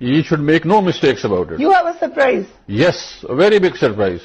He should make no mistakes about it. You have a surprise. Yes, a very big surprise.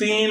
3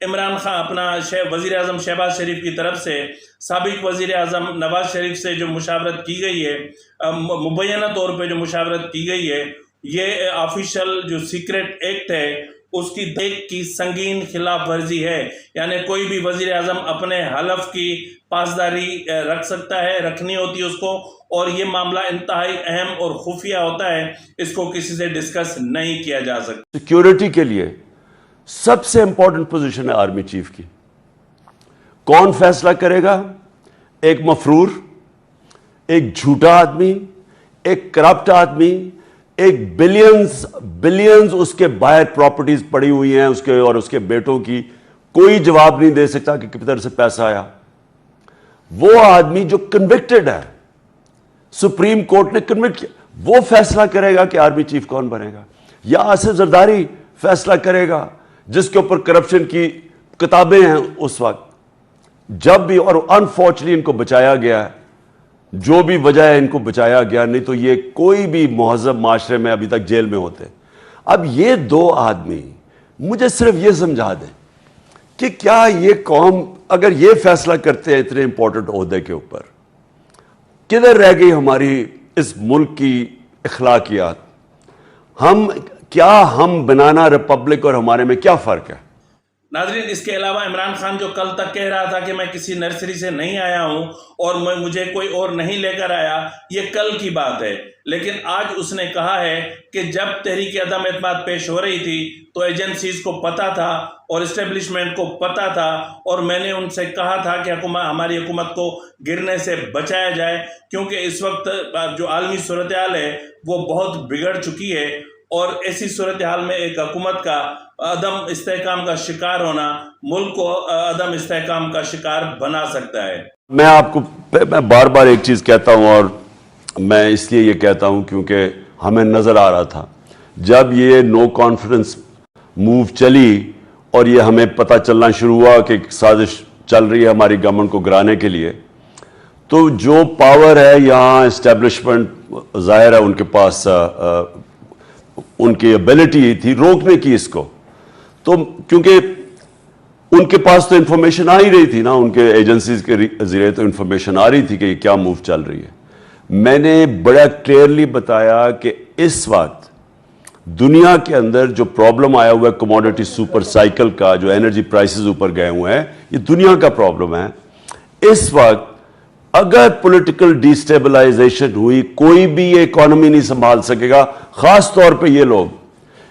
Imran Khan اپنا وزیر اعظم شہباز شریف کی طرف سے سابق وزیر اعظم نواز شریف سے جو مشاورت کی گئی ہے، مبینہ طور پہ جو مشاورت کی گئی ہے، یہ آفیشل جو سیکرٹ ایکٹ ہے اس کی دیکھ کی سنگین خلاف ورزی ہے. یعنی کوئی بھی وزیر اعظم اپنے حلف کی پاسداری رکھ سکتا ہے، رکھنی ہوتی ہے اس کو، اور یہ معاملہ انتہائی اہم اور خفیہ ہوتا ہے، اس کو کسی سے ڈسکس نہیں کیا جا سکتا. سیکیورٹی کے لیے سب سے امپورٹنٹ پوزیشن ہے آرمی چیف کی. کون فیصلہ کرے گا؟ ایک مفرور، ایک جھوٹا آدمی، ایک کرپٹ آدمی، ایک بلینز اس کے باہر پراپرٹیز پڑی ہوئی ہیں اس کے اور اس کے بیٹوں کی، کوئی جواب نہیں دے سکتا کہ کدھر سے پیسہ آیا. وہ آدمی جو کنوکٹڈ ہے، سپریم کورٹ نے کنوکٹ کیا، وہ فیصلہ کرے گا کہ آرمی چیف کون بنے گا. یا آصف زرداری فیصلہ کرے گا جس کے اوپر کرپشن کی کتابیں ہیں اس وقت. جب بھی، اور انفارچونیٹلی ان کو بچایا گیا ہے، جو بھی وجہ ہے ان کو بچایا گیا، نہیں تو یہ کوئی بھی مہذب معاشرے میں ابھی تک جیل میں ہوتے. اب یہ دو آدمی مجھے صرف یہ سمجھا دیں کہ کیا یہ قوم اگر یہ فیصلہ کرتے ہیں اتنے امپورٹنٹ عہدے کے اوپر، کدھر رہ گئی ہماری اس ملک کی اخلاقیات؟ ہم بنانا ریپبلک اور ہمارے میں کیا فرق ہے؟ ناظرین، اس کے علاوہ عمران خان جو کل تک کہہ رہا تھا کہ میں کسی نرسری سے نہیں آیا ہوں اور مجھے کوئی اور نہیں لے کر آیا، یہ کل کی بات ہے. لیکن آج اس نے کہا ہے کہ جب تحریک عدم اعتماد پیش ہو رہی تھی تو ایجنسیز کو پتا تھا اور اسٹیبلشمنٹ کو پتا تھا، اور میں نے ان سے کہا تھا کہ ہماری حکومت کو گرنے سے بچایا جائے، کیونکہ اس وقت جو عالمی صورتحال ہے وہ بہت بگڑ چکی ہے، اور ایسی صورتحال میں ایک حکومت کا عدم استحکام کا شکار ہونا ملک کو عدم استحکام کا شکار بنا سکتا ہے. میں بار بار ایک چیز کہتا ہوں، اور میں اس لیے یہ کہتا ہوں کیونکہ ہمیں نظر آ رہا تھا جب یہ نو کانفیڈنس موو چلی اور یہ ہمیں پتہ چلنا شروع ہوا کہ ایک سازش چل رہی ہے ہماری گورنمنٹ کو گرانے کے لیے، تو جو پاور ہے یہاں اسٹیبلشمنٹ ظاہر ہے ان کے پاس ان کی ایبلٹی تھی روکنے کی اس کو، تو کیونکہ ان کے پاس تو انفارمیشن آ ہی رہی تھی نا، ان کے ایجنسیز کے ذریعے تو انفارمیشن آ رہی تھی کہ یہ کیا موو چل رہی ہے. میں نے بڑا کلیئرلی بتایا کہ اس وقت دنیا کے اندر جو پرابلم آیا ہوا ہے کموڈٹی سپر سائیکل کا، جو انرجی پرائسز اوپر گئے ہوئے ہیں، یہ دنیا کا پرابلم ہے. اس وقت اگر پولیٹیکل ڈیسٹیبلائزیشن ہوئی، کوئی بھی یہ اکانومی نہیں سنبھال سکے گا، خاص طور پہ یہ لوگ.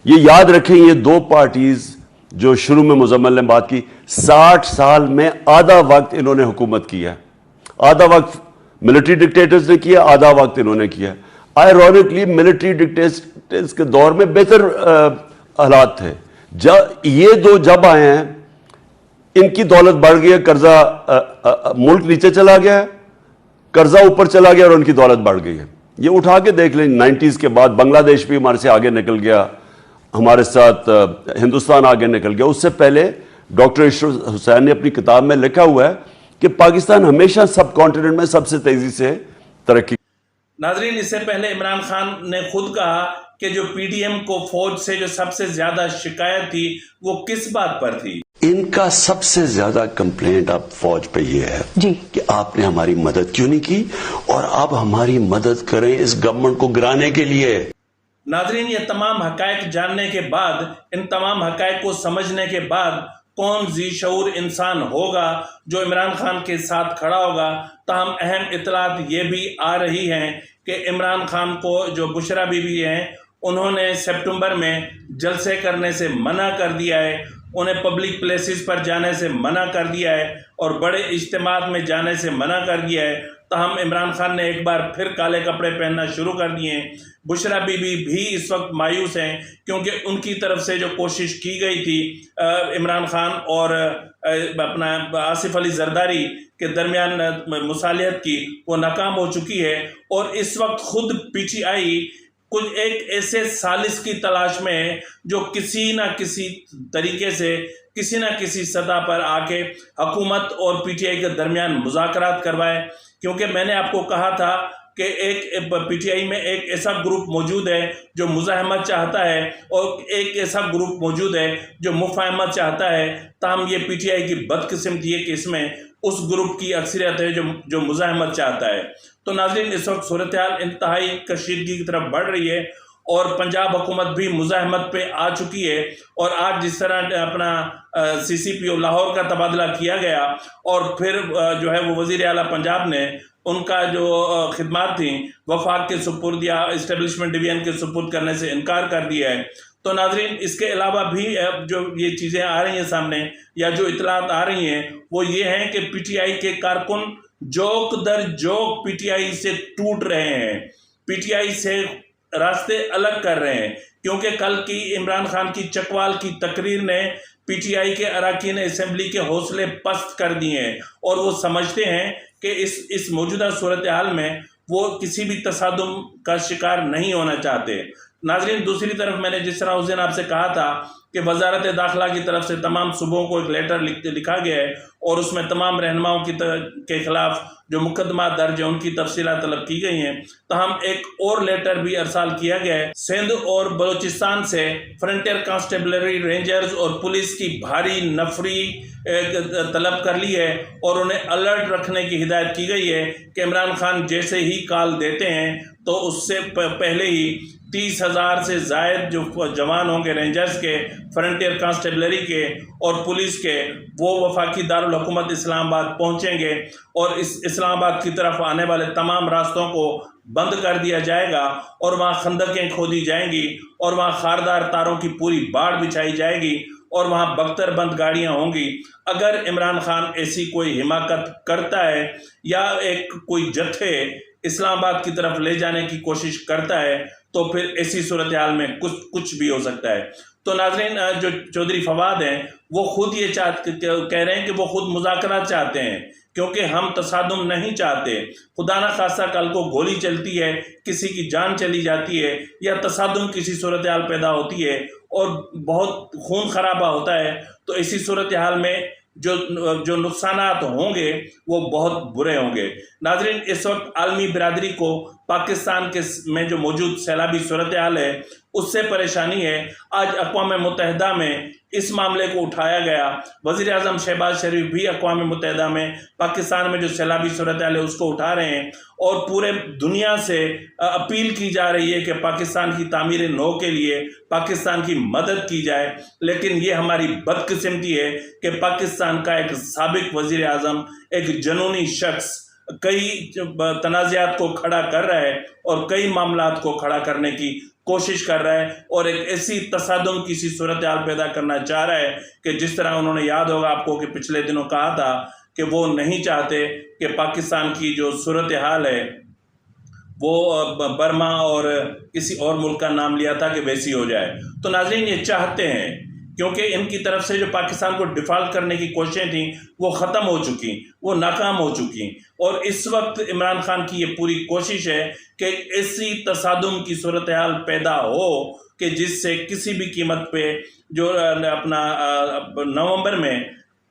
یہ یاد رکھیں، یہ دو پارٹیز جو شروع میں مزمل نے بات کی، 60 سال میں آدھا وقت انہوں نے حکومت کی ہے، آدھا وقت ملٹری ڈکٹیٹرز نے کیا، آدھا وقت انہوں نے کیا. آئرونکلی ملٹری ڈکٹیٹرز کے دور میں بہتر حالات تھے. یہ دو جب آئے ہیں ان کی دولت بڑھ گئی ہے، قرضہ ملک نیچے چلا گیا ہے، قرضہ اوپر چلا گیا اور ان کی دولت بڑھ گئی ہے. یہ اٹھا کے دیکھ لیں، 90s کے بعد بنگلہ دیش بھی ہمارے سے آگے نکل گیا، ہمارے ساتھ ہندوستان آگے نکل گیا. اس سے پہلے ڈاکٹر اشرف حسین نے اپنی کتاب میں لکھا ہوا ہے کہ پاکستان ہمیشہ سب کانٹیننٹ میں سب سے تیزی سے ترقی. ناظرین، اس سے پہلے عمران خان نے خود کہا کہ جو پی ڈی ایم کو فوج سے جو سب سے زیادہ شکایت تھی وہ کس بات پر تھی؟ ان کا سب سے زیادہ کمپلینٹ اب فوج پہ یہ ہے کہ آپ نے ہماری مدد کیوں نہیں کی، اور اب ہماری مدد کریں اس گورنمنٹ کو گرانے کے لیے. ناظرین، یہ تمام حقائق جاننے کے بعد، ان تمام حقائق کو سمجھنے کے بعد، کون ذی شعور انسان ہوگا جو عمران خان کے ساتھ کھڑا ہوگا؟ تاہم اہم اطلاعات یہ بھی آ رہی ہیں کہ عمران خان کو جو بشرا بی بی ہیں انہوں نے سپٹمبر میں جلسے کرنے سے منع کر دیا ہے، انہیں پبلک پلیسز پر جانے سے منع کر دیا ہے اور بڑے اجتماعات میں جانے سے منع کر دیا ہے. تاہم عمران خان نے ایک بار پھر کالے کپڑے پہننا شروع کر دیے ہیں. بشرا بی بی بھی اس وقت مایوس ہیں کیونکہ ان کی طرف سے جو کوشش کی گئی تھی عمران خان اور اپنا آصف علی زرداری کے درمیان مصالحت کی، وہ ناکام ہو چکی ہے. اور اس وقت خود پی ٹی آئی کچھ ایک ایسے سالس کی تلاش میں ہے جو کسی نہ کسی طریقے سے کسی نہ کسی سطح پر آ کے حکومت اور پی ٹی آئی کے درمیان مذاکرات کروائے. کیونکہ میں نے آپ کو کہا تھا کہ ایک پی ٹی آئی میں ایک ایسا گروپ موجود ہے جو مزاحمت چاہتا ہے اور ایک ایسا گروپ موجود ہے جو مفاہمت چاہتا ہے، تاہم یہ پی ٹی آئی کی بدقسمتی ہے کہ اس میں اس گروپ کی اکثریت ہے جو مزاحمت چاہتا ہے۔ تو ناظرین، اس وقت صورتحال انتہائی کشیدگی کی طرف بڑھ رہی ہے اور پنجاب حکومت بھی مزاحمت پہ آ چکی ہے، اور آج جس طرح اپنا سی سی پی او لاہور کا تبادلہ کیا گیا اور پھر جو ہے وہ وزیر اعلیٰ پنجاب نے ان کا جو خدمات تھیں وفاق کے سپرد یا اسٹیبلشمنٹ ڈویژن کے سپرد کرنے سے انکار کر دیا ہے۔ تو ناظرین، اس کے علاوہ بھی جو یہ چیزیں آ رہی ہیں سامنے یا جو اطلاعات آ رہی ہیں وہ یہ ہیں کہ پی ٹی آئی کے کارکن جوک در جوک پی ٹی آئی سے ٹوٹ رہے ہیں، پی ٹی آئی سے راستے الگ کر رہے ہیں، کیونکہ کل کی عمران خان کی چکوال کی تقریر نے پی ٹی آئی کے اراکین اسمبلی کے حوصلے پست کر دیے ہیں، اور وہ سمجھتے ہیں کہ اس موجودہ صورتحال میں وہ کسی بھی تصادم کا شکار نہیں ہونا چاہتے۔ ناظرین، دوسری طرف میں نے جس طرح اس دن آپ سے کہا تھا کہ وزارت داخلہ کی طرف سے تمام صوبوں کو ایک لیٹر لکھا گیا ہے اور اس میں تمام رہنماؤں کے خلاف جو مقدمات درج ہیں ان کی تفصیلات طلب کی گئی ہیں، تاہم ایک اور لیٹر بھی ارسال کیا گیا ہے۔ سندھ اور بلوچستان سے فرنٹیئر کانسٹیبلری، رینجرز اور پولیس کی بھاری نفری طلب کر لی ہے اور انہیں الرٹ رکھنے کی ہدایت کی گئی ہے کہ عمران خان جیسے ہی کال دیتے ہیں تو اس سے پہلے ہی 30,000 سے زائد جو جوان ہوں گے رینجرز کے، فرنٹیئر کانسٹیبلری کے اور پولیس کے، وہ وفاقی دارالحکومت اسلام آباد پہنچیں گے اور اس اسلام آباد کی طرف آنے والے تمام راستوں کو بند کر دیا جائے گا اور وہاں خندقیں کھودی جائیں گی اور وہاں خاردار تاروں کی پوری باڑ بچھائی جائے گی اور وہاں بختر بند گاڑیاں ہوں گی۔ اگر عمران خان ایسی کوئی حماقت کرتا ہے یا کوئی جتھے اسلام آباد کی طرف لے جانے کی کوشش کرتا ہے تو پھر ایسی صورتحال میں کچھ بھی ہو سکتا ہے۔ تو ناظرین، جو چودھری فواد ہیں وہ خود یہ کہہ رہے ہیں کہ وہ خود مذاکرات چاہتے ہیں، کیونکہ ہم تصادم نہیں چاہتے۔ خدا نہ خواستہ کل کو گولی چلتی ہے، کسی کی جان چلی جاتی ہے یا تصادم کسی صورتحال پیدا ہوتی ہے اور بہت خون خرابہ ہوتا ہے، تو اسی صورتحال میں جو نقصانات ہوں گے وہ بہت برے ہوں گے۔ ناظرین، اس وقت عالمی برادری کو پاکستان میں جو موجود سیلابی صورتحال ہے اس سے پریشانی ہے۔ آج اقوام متحدہ میں اس معاملے کو اٹھایا گیا، وزیر اعظم شہباز شریف بھی اقوام متحدہ میں پاکستان میں جو سیلابی صورتحال ہے اس کو اٹھا رہے ہیں اور پورے دنیا سے اپیل کی جا رہی ہے کہ پاکستان کی تعمیر نو کے لیے پاکستان کی مدد کی جائے۔ لیکن یہ ہماری بدقسمتی ہے کہ پاکستان کا ایک سابق وزیر اعظم، ایک جنونی شخص کئی تنازعات کو کھڑا کر رہا ہے اور کئی معاملات کو کھڑا کرنے کی کوشش کر رہا ہے اور ایک ایسی تصادم کی سی صورتحال پیدا کرنا چاہ رہا ہے کہ جس طرح انہوں نے یاد ہوگا آپ کو کہ پچھلے دنوں کہا تھا کہ وہ نہیں چاہتے کہ پاکستان کی جو صورتحال ہے وہ برما اور کسی اور ملک کا نام لیا تھا کہ ویسی ہو جائے۔ تو ناظرین، یہ چاہتے ہیں کیونکہ ان کی طرف سے جو پاکستان کو ڈیفالٹ کرنے کی کوششیں تھیں وہ ختم ہو چکی، وہ ناکام ہو چکی، اور اس وقت عمران خان کی یہ پوری کوشش ہے کہ ایسی تصادم کی صورتحال پیدا ہو کہ جس سے کسی بھی قیمت پہ جو اپنا نومبر میں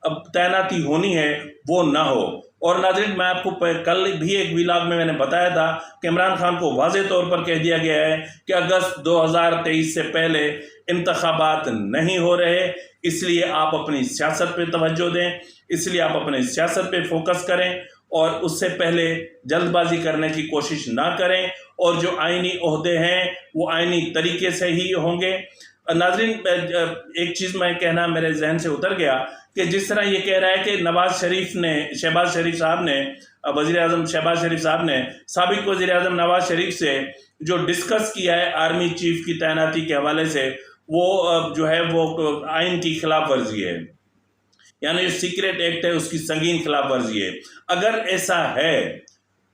اب تعیناتی ہونی ہے وہ نہ ہو۔ اور ناظرین، میں آپ کو کل بھی ایک ویلاگ میں نے بتایا تھا کہ عمران خان کو واضح طور پر کہہ دیا گیا ہے کہ اگست 2023 سے پہلے انتخابات نہیں ہو رہے، اس لیے آپ اپنی سیاست پہ توجہ دیں، اس لیے آپ اپنی سیاست پہ فوکس کریں اور اس سے پہلے جلد بازی کرنے کی کوشش نہ کریں، اور جو آئینی عہدے ہیں وہ آئینی طریقے سے ہی ہوں گے۔ ناظرین، ایک چیز میں کہنا میرے ذہن سے اتر گیا کہ جس طرح یہ کہہ رہا ہے کہ شہباز شریف صاحب نے وزیر اعظم شہباز شریف صاحب نے سابق وزیر اعظم نواز شریف سے جو ڈسکس کیا ہے آرمی چیف کی تعیناتی کے حوالے سے، وہ جو ہے وہ آئین کی خلاف ورزی ہے، یعنی جو سیکریٹ ایکٹ ہے اس کی سنگین خلاف ورزی ہے۔ اگر ایسا ہے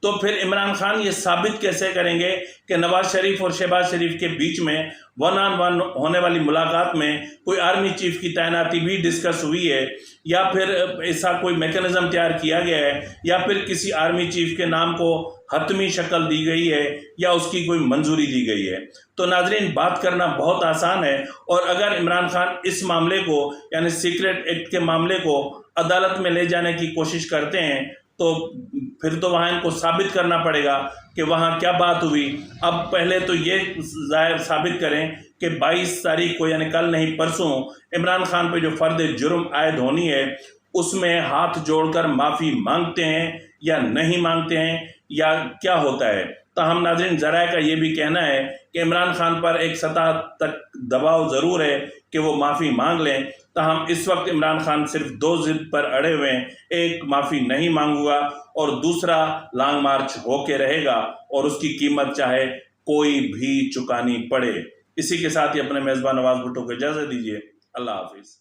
تو پھر عمران خان یہ ثابت کیسے کریں گے کہ نواز شریف اور شہباز شریف کے بیچ میں 1-on-1 ہونے والی ملاقات میں کوئی آرمی چیف کی تعیناتی بھی ڈسکس ہوئی ہے، یا پھر ایسا کوئی میکانزم تیار کیا گیا ہے، یا پھر کسی آرمی چیف کے نام کو حتمی شکل دی گئی ہے یا اس کی کوئی منظوری دی گئی ہے۔ تو ناظرین، بات کرنا بہت آسان ہے، اور اگر عمران خان اس معاملے کو یعنی سیکریٹ ایکٹ کے معاملے کو عدالت میں لے جانے کی کوشش کرتے ہیں تو پھر تو وہاں ان کو ثابت کرنا پڑے گا کہ وہاں کیا بات ہوئی۔ اب پہلے تو یہ ظاہر ثابت کریں کہ 22 تاریخ کو یعنی کل نہیں پرسوں عمران خان پہ جو فرد جرم عائد ہونی ہے اس میں ہاتھ جوڑ کر معافی مانگتے ہیں یا نہیں مانگتے ہیں یا کیا ہوتا ہے۔ تاہم ناظرین ذرائع کا یہ بھی کہنا ہے کہ عمران خان پر ایک سطح تک دباؤ ضرور ہے کہ وہ معافی مانگ لیں، تاہم اس وقت عمران خان صرف 2 ضد پر اڑے ہوئے ہیں، ایک معافی نہیں مانگوں گا اور دوسرا لانگ مارچ ہو کے رہے گا اور اس کی قیمت چاہے کوئی بھی چکانی پڑے۔ اسی کے ساتھ ہی اپنے میزبان نواز بھٹو کو اجازت دیجیے۔ اللہ حافظ۔